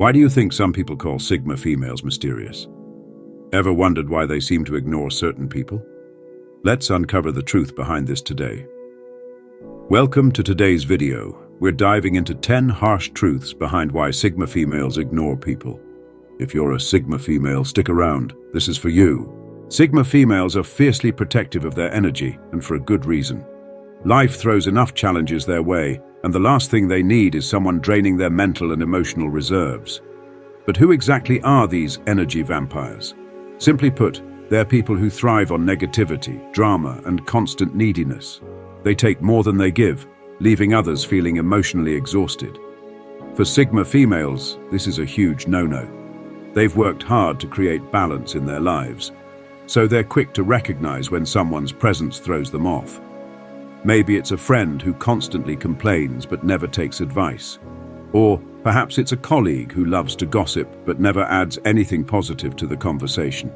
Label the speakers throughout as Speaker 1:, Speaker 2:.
Speaker 1: Why do you think some people call Sigma females mysterious? Ever wondered why they seem to ignore certain people? Let's uncover the truth behind this today. Welcome to today's video. We're diving into 10 harsh truths behind why Sigma females ignore people. If you're a Sigma female, stick around. This is for you. Sigma females are fiercely protective of their energy, and for a good reason. Life throws enough challenges their way, and the last thing they need is someone draining their mental and emotional reserves. But who exactly are these energy vampires? Simply put, they're people who thrive on negativity, drama, and constant neediness. They take more than they give, leaving others feeling emotionally exhausted. For Sigma females, this is a huge no-no. They've worked hard to create balance in their lives, so they're quick to recognize when someone's presence throws them off. Maybe it's a friend who constantly complains but never takes advice. Or perhaps it's a colleague who loves to gossip but never adds anything positive to the conversation.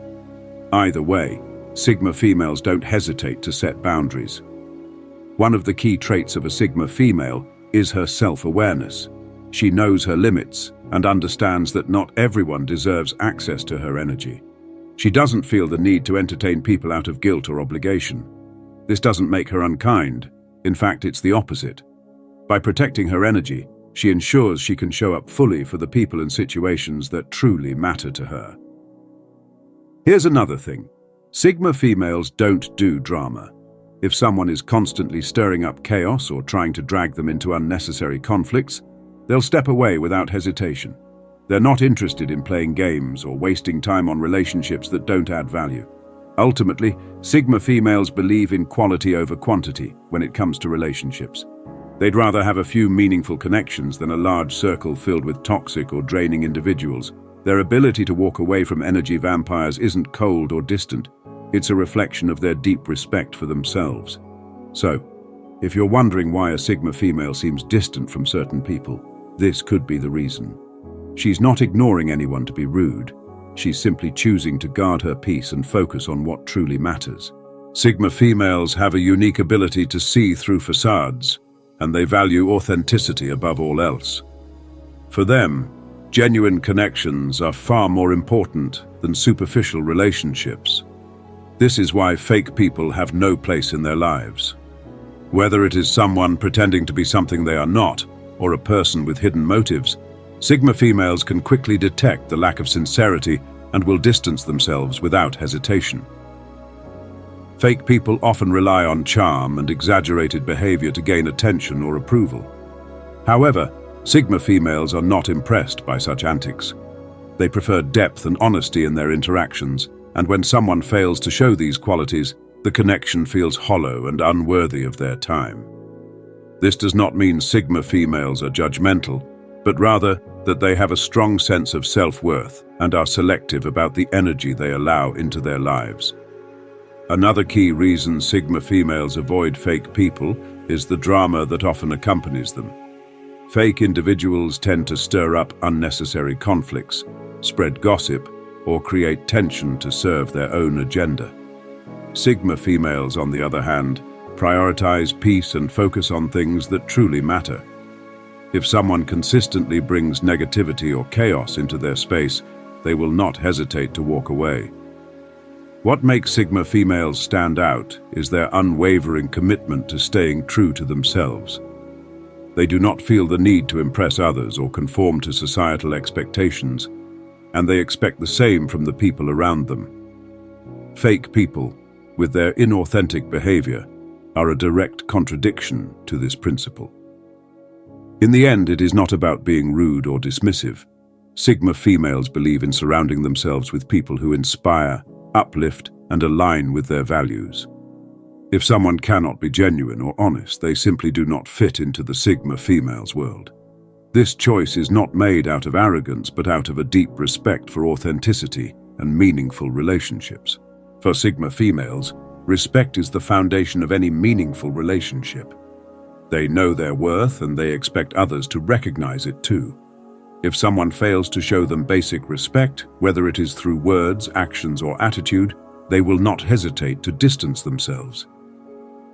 Speaker 1: Either way, Sigma females don't hesitate to set boundaries. One of the key traits of a Sigma female is her self-awareness. She knows her limits and understands that not everyone deserves access to her energy. She doesn't feel the need to entertain people out of guilt or obligation. This doesn't make her unkind. In fact, it's the opposite. By protecting her energy, she ensures she can show up fully for the people and situations that truly matter to her. Here's another thing. Sigma females don't do drama. If someone is constantly stirring up chaos or trying to drag them into unnecessary conflicts, they'll step away without hesitation. They're not interested in playing games or wasting time on relationships that don't add value. Ultimately, Sigma females believe in quality over quantity when it comes to relationships. They'd rather have a few meaningful connections than a large circle filled with toxic or draining individuals. Their ability to walk away from energy vampires isn't cold or distant. It's a reflection of their deep respect for themselves. So, if you're wondering why a Sigma female seems distant from certain people, this could be the reason. She's not ignoring anyone to be rude. She's simply choosing to guard her peace and focus on what truly matters. Sigma females have a unique ability to see through facades, and they value authenticity above all else. For them, genuine connections are far more important than superficial relationships. This is why fake people have no place in their lives. Whether it is someone pretending to be something they are not, or a person with hidden motives, Sigma females can quickly detect the lack of sincerity and will distance themselves without hesitation. Fake people often rely on charm and exaggerated behavior to gain attention or approval. However, Sigma females are not impressed by such antics. They prefer depth and honesty in their interactions, and when someone fails to show these qualities, the connection feels hollow and unworthy of their time. This does not mean Sigma females are judgmental, but rather that they have a strong sense of self-worth and are selective about the energy they allow into their lives. Another key reason Sigma females avoid fake people is the drama that often accompanies them. Fake individuals tend to stir up unnecessary conflicts, spread gossip, or create tension to serve their own agenda. Sigma females, on the other hand, prioritize peace and focus on things that truly matter. If someone consistently brings negativity or chaos into their space, they will not hesitate to walk away. What makes Sigma females stand out is their unwavering commitment to staying true to themselves. They do not feel the need to impress others or conform to societal expectations, and they expect the same from the people around them. Fake people, with their inauthentic behavior, are a direct contradiction to this principle. In the end, it is not about being rude or dismissive. Sigma females believe in surrounding themselves with people who inspire, uplift, and align with their values. If someone cannot be genuine or honest, they simply do not fit into the Sigma female's world. This choice is not made out of arrogance, but out of a deep respect for authenticity and meaningful relationships. For Sigma females, respect is the foundation of any meaningful relationship. They know their worth and they expect others to recognize it too. If someone fails to show them basic respect, whether it is through words, actions, or attitude, they will not hesitate to distance themselves.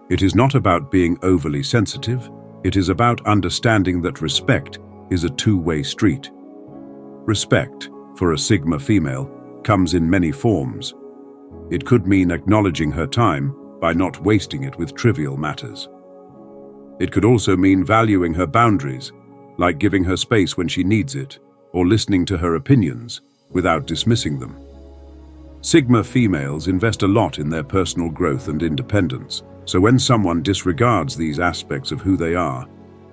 Speaker 1: It is not about being overly sensitive, it is about understanding that respect is a two-way street. Respect, for a Sigma female, comes in many forms. It could mean acknowledging her time by not wasting it with trivial matters. It could also mean valuing her boundaries, like giving her space when she needs it, or listening to her opinions without dismissing them. Sigma females invest a lot in their personal growth and independence, so when someone disregards these aspects of who they are,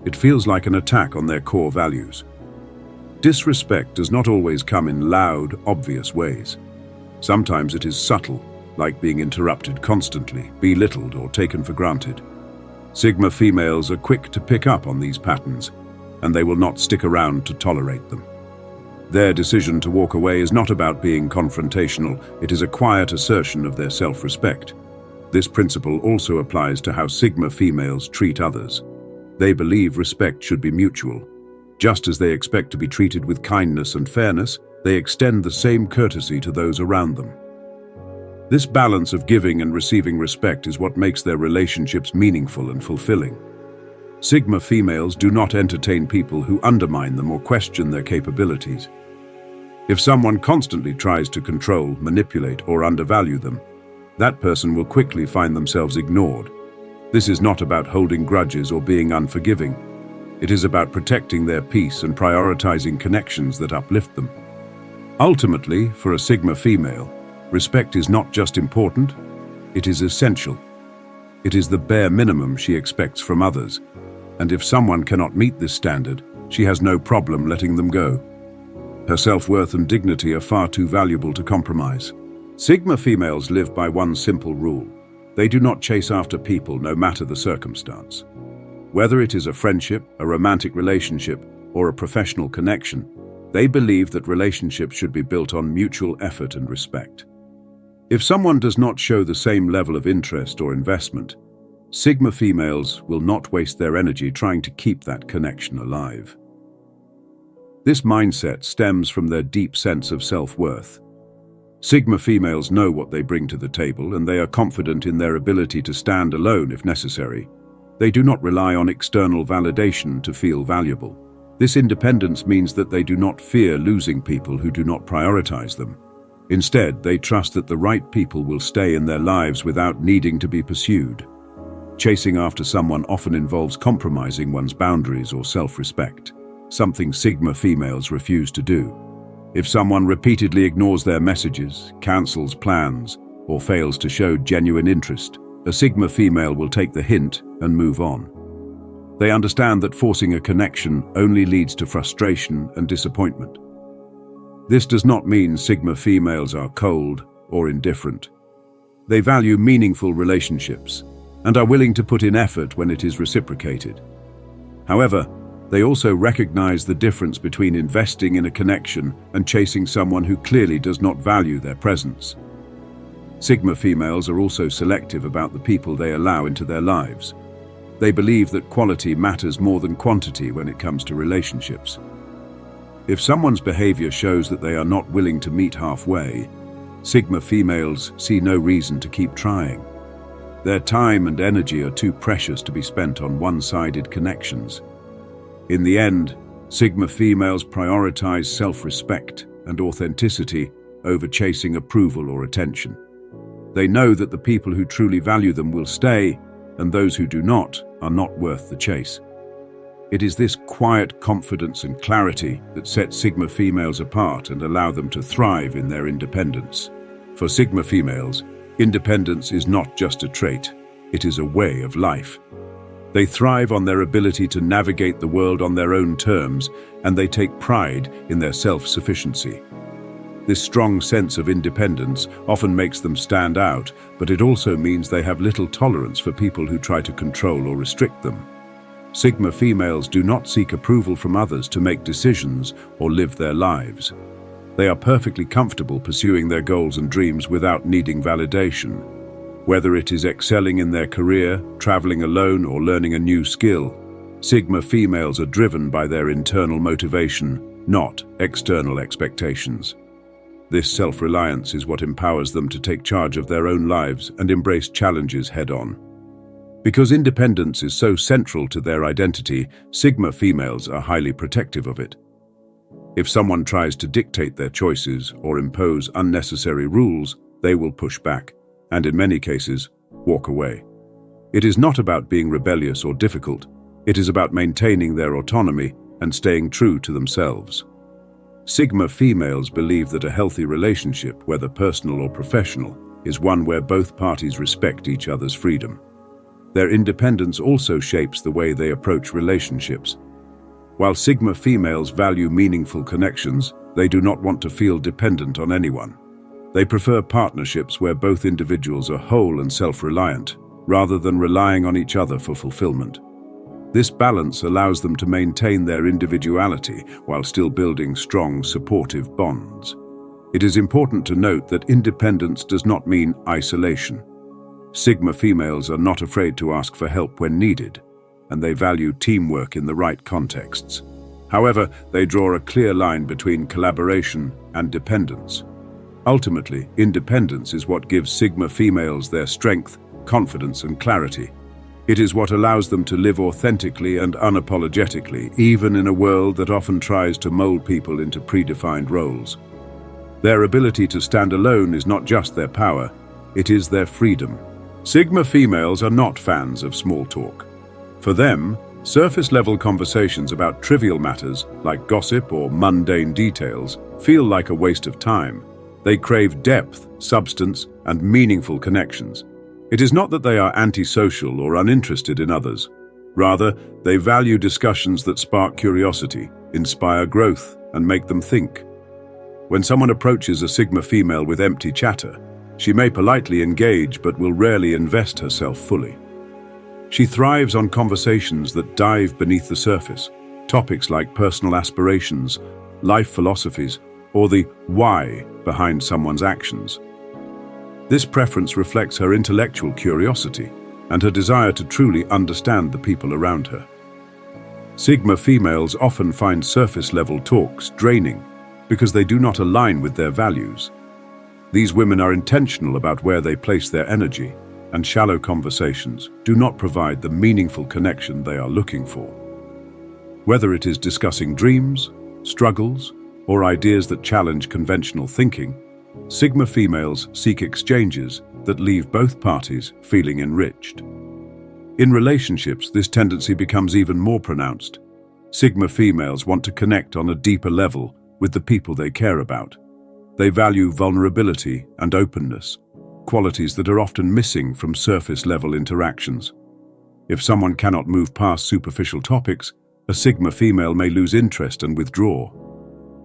Speaker 1: it feels like an attack on their core values. Disrespect does not always come in loud, obvious ways. Sometimes it is subtle, like being interrupted constantly, belittled, or taken for granted. Sigma females are quick to pick up on these patterns, and they will not stick around to tolerate them. Their decision to walk away is not about being confrontational, it is a quiet assertion of their self-respect. This principle also applies to how Sigma females treat others. They believe respect should be mutual. Just as they expect to be treated with kindness and fairness, they extend the same courtesy to those around them. This balance of giving and receiving respect is what makes their relationships meaningful and fulfilling. Sigma females do not entertain people who undermine them or question their capabilities. If someone constantly tries to control, manipulate, or undervalue them, that person will quickly find themselves ignored. This is not about holding grudges or being unforgiving. It is about protecting their peace and prioritizing connections that uplift them. Ultimately, for a Sigma female, respect is not just important, it is essential. It is the bare minimum she expects from others, and if someone cannot meet this standard, she has no problem letting them go. Her self-worth and dignity are far too valuable to compromise. Sigma females live by one simple rule. They do not chase after people no matter the circumstance. Whether it is a friendship, a romantic relationship, or a professional connection, they believe that relationships should be built on mutual effort and respect. If someone does not show the same level of interest or investment, Sigma females will not waste their energy trying to keep that connection alive. This mindset stems from their deep sense of self-worth. Sigma females know what they bring to the table, and they are confident in their ability to stand alone if necessary. They do not rely on external validation to feel valuable. This independence means that they do not fear losing people who do not prioritize them. Instead, they trust that the right people will stay in their lives without needing to be pursued. Chasing after someone often involves compromising one's boundaries or self-respect, something Sigma females refuse to do. If someone repeatedly ignores their messages, cancels plans, or fails to show genuine interest, a Sigma female will take the hint and move on. They understand that forcing a connection only leads to frustration and disappointment. This does not mean Sigma females are cold or indifferent. They value meaningful relationships and are willing to put in effort when it is reciprocated. However, they also recognize the difference between investing in a connection and chasing someone who clearly does not value their presence. Sigma females are also selective about the people they allow into their lives. They believe that quality matters more than quantity when it comes to relationships. If someone's behavior shows that they are not willing to meet halfway, Sigma females see no reason to keep trying. Their time and energy are too precious to be spent on one-sided connections. In the end, Sigma females prioritize self-respect and authenticity over chasing approval or attention. They know that the people who truly value them will stay, and those who do not are not worth the chase. It is this quiet confidence and clarity that set Sigma females apart and allow them to thrive in their independence. For Sigma females, independence is not just a trait, it is a way of life. They thrive on their ability to navigate the world on their own terms, and they take pride in their self-sufficiency. This strong sense of independence often makes them stand out, but it also means they have little tolerance for people who try to control or restrict them. Sigma females do not seek approval from others to make decisions or live their lives. They are perfectly comfortable pursuing their goals and dreams without needing validation. Whether it is excelling in their career, traveling alone, or learning a new skill, Sigma females are driven by their internal motivation, not external expectations. This self-reliance is what empowers them to take charge of their own lives and embrace challenges head-on. Because independence is so central to their identity, Sigma females are highly protective of it. If someone tries to dictate their choices or impose unnecessary rules, they will push back, and in many cases, walk away. It is not about being rebellious or difficult. It is about maintaining their autonomy and staying true to themselves. Sigma females believe that a healthy relationship, whether personal or professional, is one where both parties respect each other's freedom. Their independence also shapes the way they approach relationships. While Sigma females value meaningful connections, they do not want to feel dependent on anyone. They prefer partnerships where both individuals are whole and self-reliant, rather than relying on each other for fulfillment. This balance allows them to maintain their individuality while still building strong, supportive bonds. It is important to note that independence does not mean isolation. Sigma females are not afraid to ask for help when needed, and they value teamwork in the right contexts. However, they draw a clear line between collaboration and dependence. Ultimately, independence is what gives Sigma females their strength, confidence, and clarity. It is what allows them to live authentically and unapologetically, even in a world that often tries to mold people into predefined roles. Their ability to stand alone is not just their power, it is their freedom. Sigma females are not fans of small talk. For them, surface-level conversations about trivial matters, like gossip or mundane details, feel like a waste of time. They crave depth, substance, and meaningful connections. It is not that they are antisocial or uninterested in others. Rather, they value discussions that spark curiosity, inspire growth, and make them think. When someone approaches a Sigma female with empty chatter, she may politely engage but will rarely invest herself fully. She thrives on conversations that dive beneath the surface, topics like personal aspirations, life philosophies, or the why behind someone's actions. This preference reflects her intellectual curiosity and her desire to truly understand the people around her. Sigma females often find surface-level talks draining because they do not align with their values. These women are intentional about where they place their energy, and shallow conversations do not provide the meaningful connection they are looking for. Whether it is discussing dreams, struggles, or ideas that challenge conventional thinking, Sigma females seek exchanges that leave both parties feeling enriched. In relationships, this tendency becomes even more pronounced. Sigma females want to connect on a deeper level with the people they care about. They value vulnerability and openness, qualities that are often missing from surface-level interactions. If someone cannot move past superficial topics, a Sigma female may lose interest and withdraw.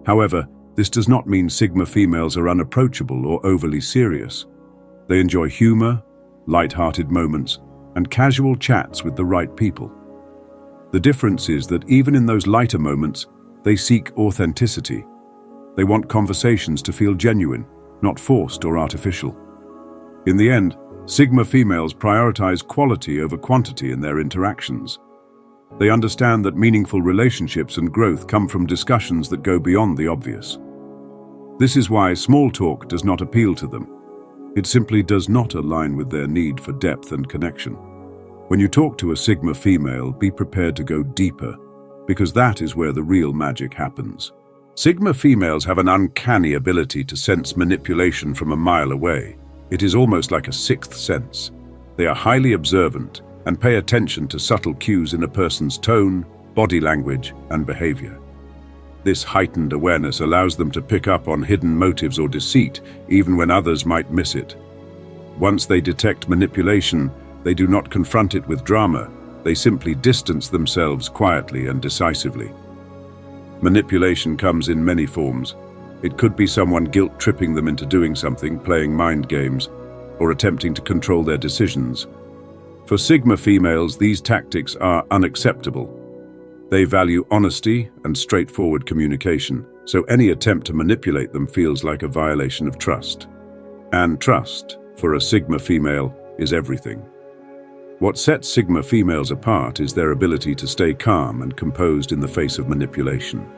Speaker 1: However, this does not mean Sigma females are unapproachable or overly serious. They enjoy humor, light-hearted moments, and casual chats with the right people. The difference is that even in those lighter moments, they seek authenticity. They want conversations to feel genuine, not forced or artificial. In the end, Sigma females prioritize quality over quantity in their interactions. They understand that meaningful relationships and growth come from discussions that go beyond the obvious. This is why small talk does not appeal to them. It simply does not align with their need for depth and connection. When you talk to a Sigma female, be prepared to go deeper, because that is where the real magic happens. Sigma females have an uncanny ability to sense manipulation from a mile away. It is almost like a sixth sense. They are highly observant and pay attention to subtle cues in a person's tone, body language, and behavior. This heightened awareness allows them to pick up on hidden motives or deceit, even when others might miss it. Once they detect manipulation, they do not confront it with drama. They simply distance themselves quietly and decisively. Manipulation comes in many forms. It could be someone guilt-tripping them into doing something, playing mind games, or attempting to control their decisions. For Sigma females, these tactics are unacceptable. They value honesty and straightforward communication, so any attempt to manipulate them feels like a violation of trust. And trust, for a Sigma female, is everything. What sets Sigma females apart is their ability to stay calm and composed in the face of manipulation.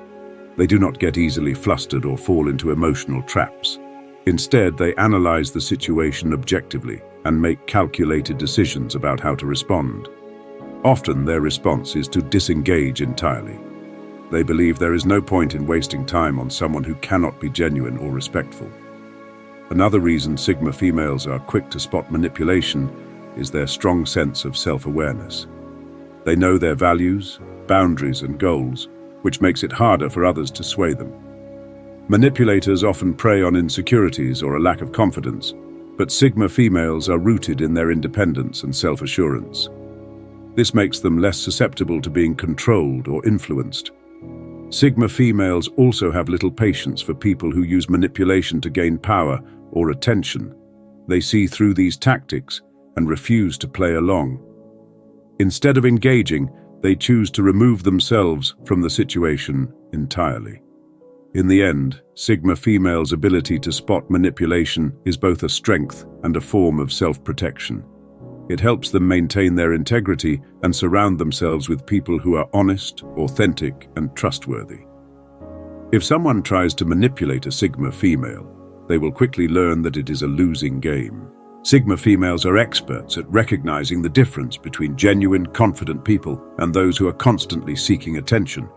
Speaker 1: They do not get easily flustered or fall into emotional traps. Instead, they analyze the situation objectively and make calculated decisions about how to respond. Often, their response is to disengage entirely. They believe there is no point in wasting time on someone who cannot be genuine or respectful. Another reason Sigma females are quick to spot manipulation is their strong sense of self-awareness. They know their values, boundaries, and goals, which makes it harder for others to sway them. Manipulators often prey on insecurities or a lack of confidence, but Sigma females are rooted in their independence and self-assurance. This makes them less susceptible to being controlled or influenced. Sigma females also have little patience for people who use manipulation to gain power or attention. They see through these tactics and refuse to play along. Instead of engaging, they choose to remove themselves from the situation entirely. In the end, Sigma females' ability to spot manipulation is both a strength and a form of self-protection. It helps them maintain their integrity and surround themselves with people who are honest, authentic, and trustworthy. If someone tries to manipulate a Sigma female, they will quickly learn that it is a losing game. Sigma females are experts at recognizing the difference between genuine, confident people and those who are constantly seeking attention.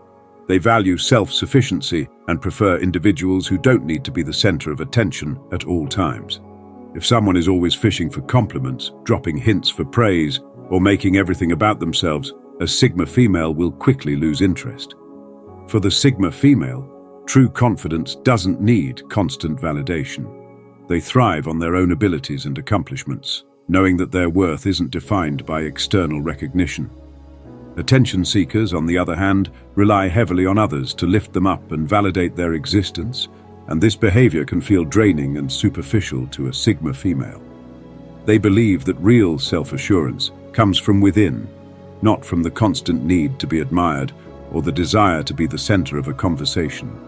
Speaker 1: They value self-sufficiency and prefer individuals who don't need to be the center of attention at all times. If someone is always fishing for compliments, dropping hints for praise, or making everything about themselves, a Sigma female will quickly lose interest. For the Sigma female, true confidence doesn't need constant validation. They thrive on their own abilities and accomplishments, knowing that their worth isn't defined by external recognition. Attention seekers, on the other hand, rely heavily on others to lift them up and validate their existence, and this behavior can feel draining and superficial to a Sigma female. They believe that real self-assurance comes from within, not from the constant need to be admired or the desire to be the center of a conversation.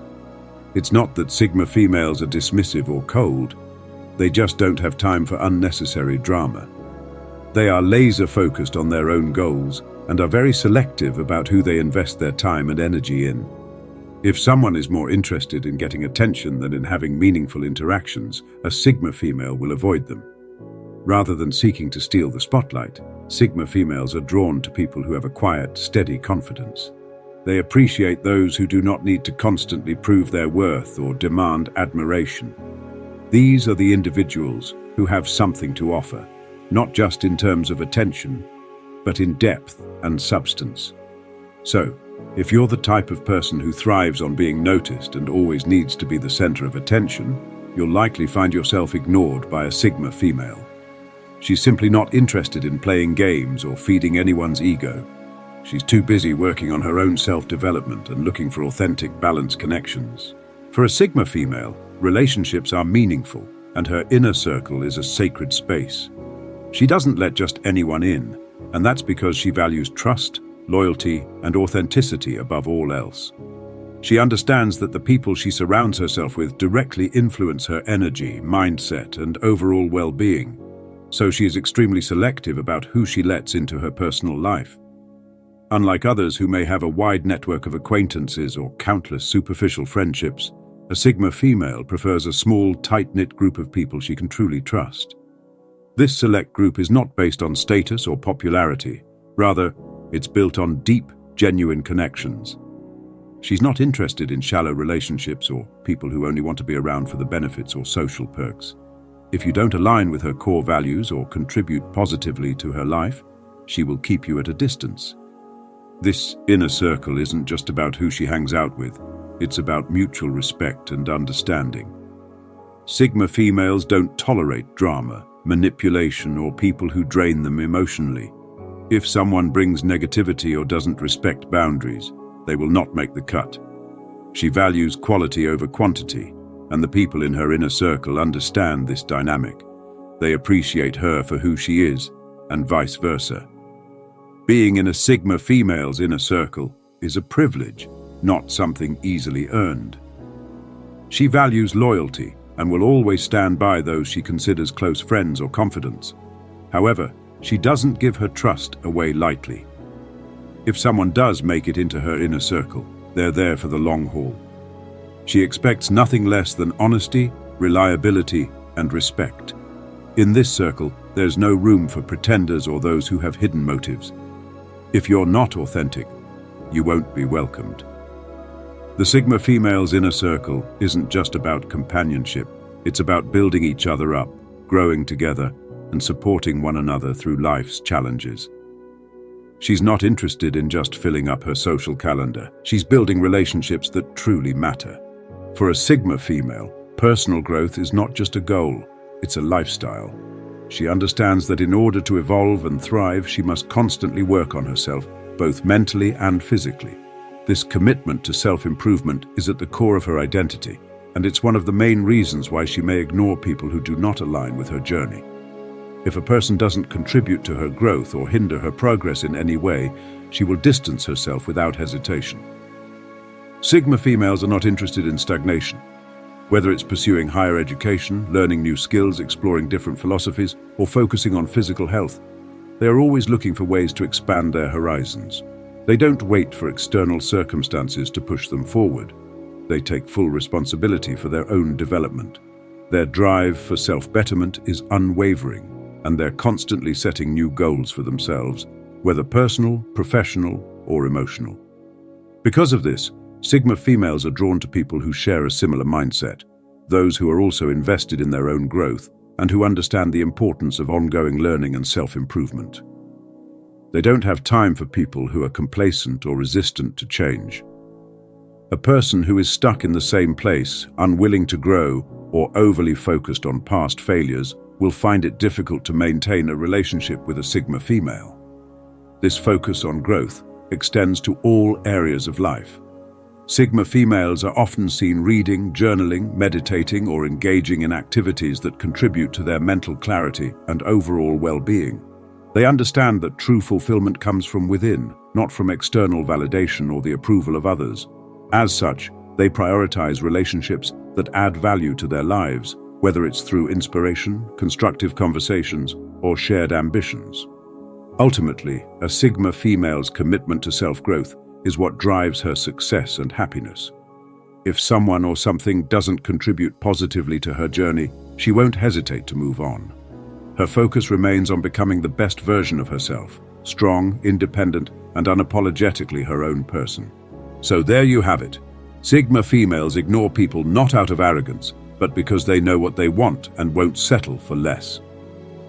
Speaker 1: It's not that Sigma females are dismissive or cold, they just don't have time for unnecessary drama. They are laser-focused on their own goals and are very selective about who they invest their time and energy in. If someone is more interested in getting attention than in having meaningful interactions, a Sigma female will avoid them. Rather than seeking to steal the spotlight, Sigma females are drawn to people who have a quiet, steady confidence. They appreciate those who do not need to constantly prove their worth or demand admiration. These are the individuals who have something to offer, not just in terms of attention, but in depth and substance. So, if you're the type of person who thrives on being noticed and always needs to be the center of attention, you'll likely find yourself ignored by a Sigma female. She's simply not interested in playing games or feeding anyone's ego. She's too busy working on her own self-development and looking for authentic, balanced connections. For a Sigma female, relationships are meaningful, and her inner circle is a sacred space. She doesn't let just anyone in, and that's because she values trust, loyalty, and authenticity above all else. She understands that the people she surrounds herself with directly influence her energy, mindset, and overall well-being, so she is extremely selective about who she lets into her personal life. Unlike others who may have a wide network of acquaintances or countless superficial friendships, a Sigma female prefers a small, tight-knit group of people she can truly trust. This select group is not based on status or popularity. Rather, it's built on deep, genuine connections. She's not interested in shallow relationships or people who only want to be around for the benefits or social perks. If you don't align with her core values or contribute positively to her life, she will keep you at a distance. This inner circle isn't just about who she hangs out with. It's about mutual respect and understanding. Sigma females don't tolerate drama, manipulation, or people who drain them emotionally. If someone brings negativity or doesn't respect boundaries, they will not make the cut. She values quality over quantity, and the people in her inner circle understand this dynamic. They appreciate her for who she is, and vice versa. Being in a Sigma female's inner circle is a privilege, not something easily earned. She values loyalty and will always stand by those she considers close friends or confidants. However, she doesn't give her trust away lightly. If someone does make it into her inner circle, they're there for the long haul. She expects nothing less than honesty, reliability, and respect. In this circle, there's no room for pretenders or those who have hidden motives. If you're not authentic, you won't be welcomed. The Sigma female's inner circle isn't just about companionship. It's about building each other up, growing together, and supporting one another through life's challenges. She's not interested in just filling up her social calendar. She's building relationships that truly matter. For a Sigma female, personal growth is not just a goal, it's a lifestyle. She understands that in order to evolve and thrive, she must constantly work on herself, both mentally and physically. This commitment to self-improvement is at the core of her identity, and it's one of the main reasons why she may ignore people who do not align with her journey. If a person doesn't contribute to her growth or hinder her progress in any way, she will distance herself without hesitation. Sigma females are not interested in stagnation. Whether it's pursuing higher education, learning new skills, exploring different philosophies, or focusing on physical health, they are always looking for ways to expand their horizons. They don't wait for external circumstances to push them forward. They take full responsibility for their own development. Their drive for self-betterment is unwavering, and they're constantly setting new goals for themselves, whether personal, professional, or emotional. Because of this, Sigma females are drawn to people who share a similar mindset, those who are also invested in their own growth and who understand the importance of ongoing learning and self-improvement. They don't have time for people who are complacent or resistant to change. A person who is stuck in the same place, unwilling to grow, or overly focused on past failures will find it difficult to maintain a relationship with a Sigma female. This focus on growth extends to all areas of life. Sigma females are often seen reading, journaling, meditating, or engaging in activities that contribute to their mental clarity and overall well-being. They understand that true fulfillment comes from within, not from external validation or the approval of others. As such, they prioritize relationships that add value to their lives, whether it's through inspiration, constructive conversations, or shared ambitions. Ultimately, a Sigma female's commitment to self-growth is what drives her success and happiness. If someone or something doesn't contribute positively to her journey, she won't hesitate to move on. Her focus remains on becoming the best version of herself, strong, independent, and unapologetically her own person. So there you have it. Sigma females ignore people not out of arrogance, but because they know what they want and won't settle for less.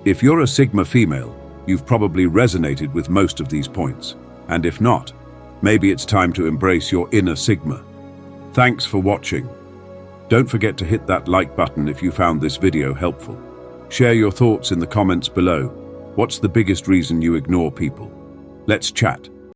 Speaker 1: If you're a Sigma female, you've probably resonated with most of these points. And if not, maybe it's time to embrace your inner Sigma. Thanks for watching. Don't forget to hit that like button if you found this video helpful. Share your thoughts in the comments below. What's the biggest reason you ignore people? Let's chat.